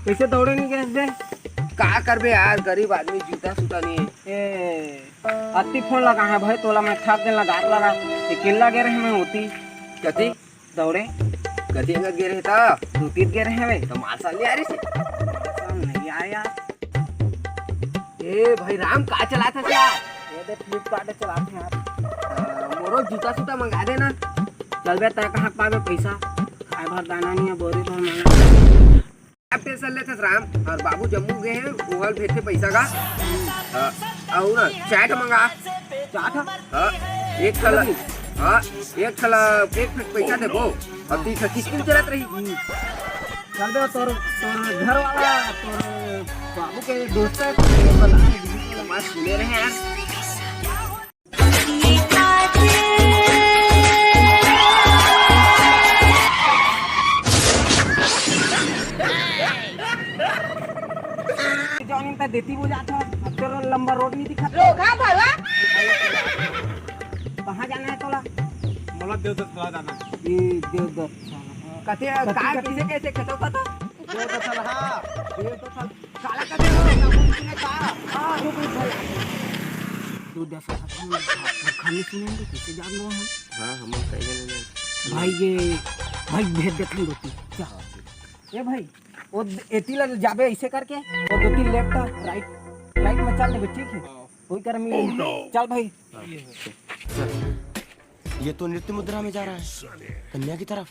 कैसे दौड़े नहीं गए का करबे यार, गरीब आदमी जूता सूता नहीं है। अति फोन लगा है भाई, तोला मैं खाद दिन लगा लगा अकेला गे रहे मैं होती कथी दौड़े कथी अंगत गे रहे था दूतीत गे रहे हैं तो माल साल आ रही से नहीं आया। ए भाई राम का चला था यार, ये दे फ्लिपकार्ट चलाते हैं आप। मोरो जूता सूता मंगा देना। चलबे तय कहाँ पावे पैसा, खाए भर दाना नहीं है, बोरी भर मांगा आप टेंशन लेते राम और बाबू जम्मू गए हैं, वहाँ भेजते पैसा का। और ना चाट मंगा चाट एक थला, एक थला एक पैसा देबो और तीस किस्म चलत रही। चलबे तोर तोर घर वाला तोर बाबू के दोस्त है मस्त सुने रहे यार। देती वो जाता अब तो लंबा रोड नहीं दिखा। कहाँ जाना है तोला? मला देवदत्त जाना ये देवदत्त कथे काय कैसे कैसे खतो खतो देवदत्त हाँ देवदत्त काला कथे हो तूने का खाने सुनेंगे कैसे जान लो हम। हां हम कह भाई ये भाई भेज देते रोटी क्या ये भाई वो एती लग जाबे ऐसे करके वो दो तीन लेफ्ट राइट राइट में चल ले ठीक है वही कर मिल चल भाई। ये तो नृत्य मुद्रा में जा रहा है कन्या की तरफ।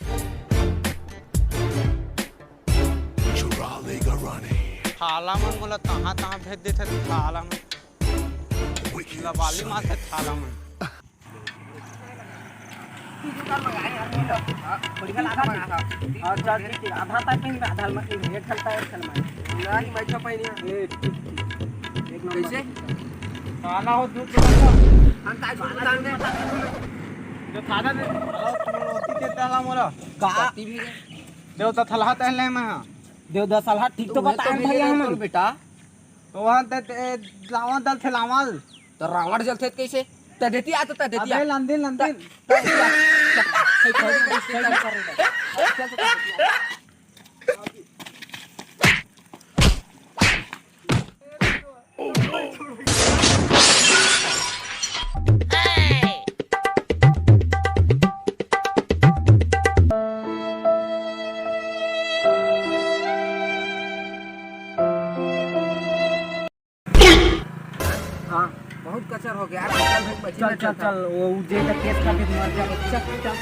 थाला मन मोला तहाँ तहाँ भेज देते थे थाला मन लबाली मार से थाला मन बढ़िया लगा और चल ठीक है आधा तक में आधा में रेट चलता है चल मैं नहीं मैं छपाई नहीं एक नंबर कैसे थाला हो दूध हम हम काय जान दे जो थाला दे होती के थाला मोला का देवता थाला तहले में हां देवदत्त साल ठीक तो बता भैया हम बेटा तो वहां ते लावा दल थे लावाल तो रावण जलते कैसे तदेती आता तदेती अबे लंदिन लंदिन हां बहुत कचर हो गया। चल चल चल वो जे का केस का भी मर जा चल चल चल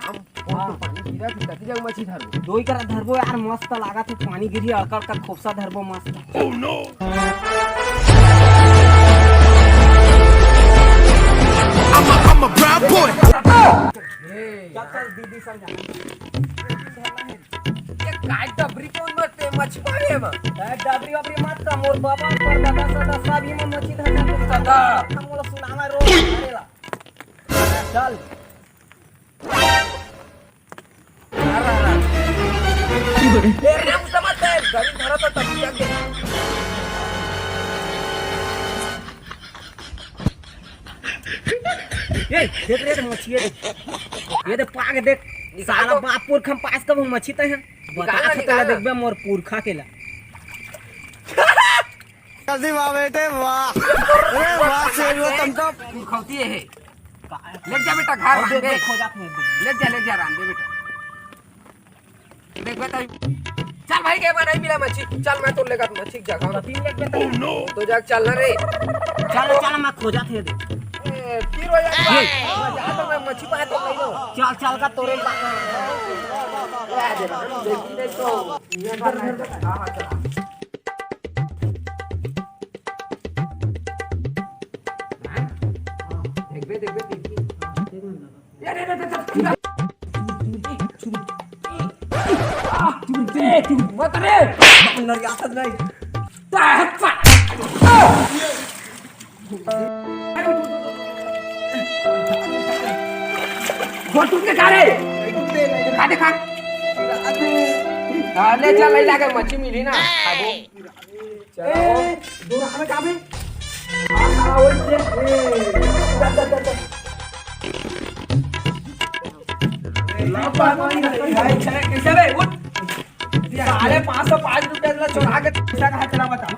हम पानी गिरा कि कति जग मछली धरबो दो ही करा धरबो यार मस्त लागत है पानी गिरी अड़कड़ का खोपसा धरबो मस्त। Oh no I'm a proud boy। चल चल दीदी संग ये काय डबरी कोण मरते मछली पानी में डबरी वबरी मत का मोर बाबा पर दादा सदा सब ही में मछली धरना तो सदा हम लोग सुनावा रोज करेला चल ए राम समझ दे गरीब धरा तो तब जग दे ये देख रे मछली ये देख पाग देख साला बाप पुरखा पास कब मछली त है बता के देखबे मोर पुरखा केला जल्दी वाह बेटे वाह अरे वाह से वो तुमको खौती है ले जा बेटा घर रांध दे खोजा ले जा रांध दे बेटा देख बेटा चल भाई के बार नहीं मिला मछली चल मैं तो लेगा मछली जगह 3 लेग में तो जग चल ना रे चल चल मैं खोजा थे दे फिर हो जाएगा जा तो मैं मछली पाए तो नहीं लो चल चल का तोरे देखी नहीं तो ये घर हां हां चल देख बे मत रे अंदर याद नहीं गोटू के कारे खा दे खा हाँ ले चल ले जाके मच्छी मिली ना खाबो ए दूर हमें कहां पे आ ओए कैसे रे उठ साढ़े 505 रुपए चुरा के पैसा कहाँ चला बता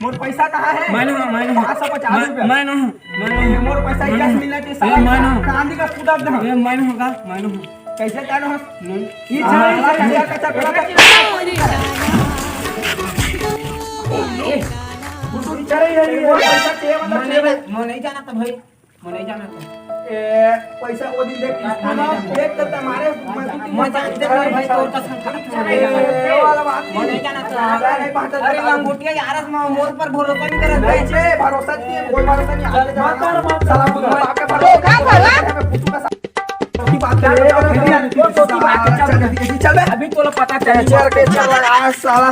मोर पैसा कहाँ है 550 रुपए मोर पैसा कैश मिलना चाहिए साला कांदी का पूरा दे कैसे जानो ये चला कैसा करा पैसा चाहिए मतलब मैं नहीं जाना था भाई मैं नहीं जाना था पैसा वो दिन देख कर तुम्हारे मैं जानते नहीं भाई तोर का वाला बात नहीं जाना था अरे लंगोटिया यार मोर पर भरोसा नहीं करत भाई छे भरोसा नहीं कोई भरोसा नहीं आगे साला आपके भरोसा की बात कर चल अभी तो पता चल साला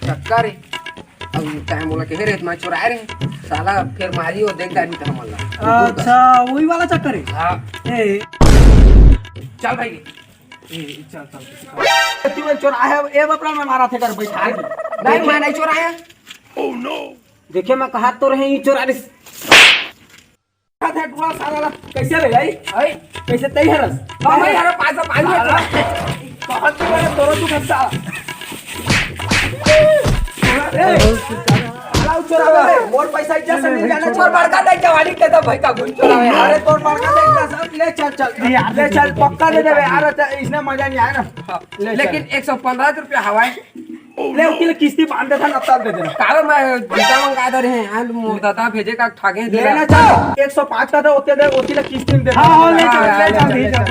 चक्कर अब टाइम बोला के रे मैं चुराए रे साला फिर मारी और देख गाड़ी था मल्ला अच्छा वही वाला चक्कर है हां ए चल भाई चल तू चुराया ए बपरा में मारा थे कर बैठा नहीं मैं नहीं चुराया देखिए मैं कहा तो रहे ही चुरा रे था टुकड़ा साला कैसे रे भाई कैसे तई हरस हां भाई यार 505 बहुत बड़े तोरो तू खस्सा मोर पैसा इज्जत से नहीं जाना छोड़ बड़का दे जवानी के तो भाई का गुन चुरावे अरे तोर बड़का देख सब ले चल पक्का ले देबे यार इसने मजा नहीं आया ना लेकिन 115 रुपया हवाई ले उनके किस्ती बांध देता ना तब दे देना कावे मैं जूता मंगा दे रहे हैं मोर दादा भेजे का ठगे दे लेना चल 105 का तो ओते दे ओती किस्ती दे हां ले चल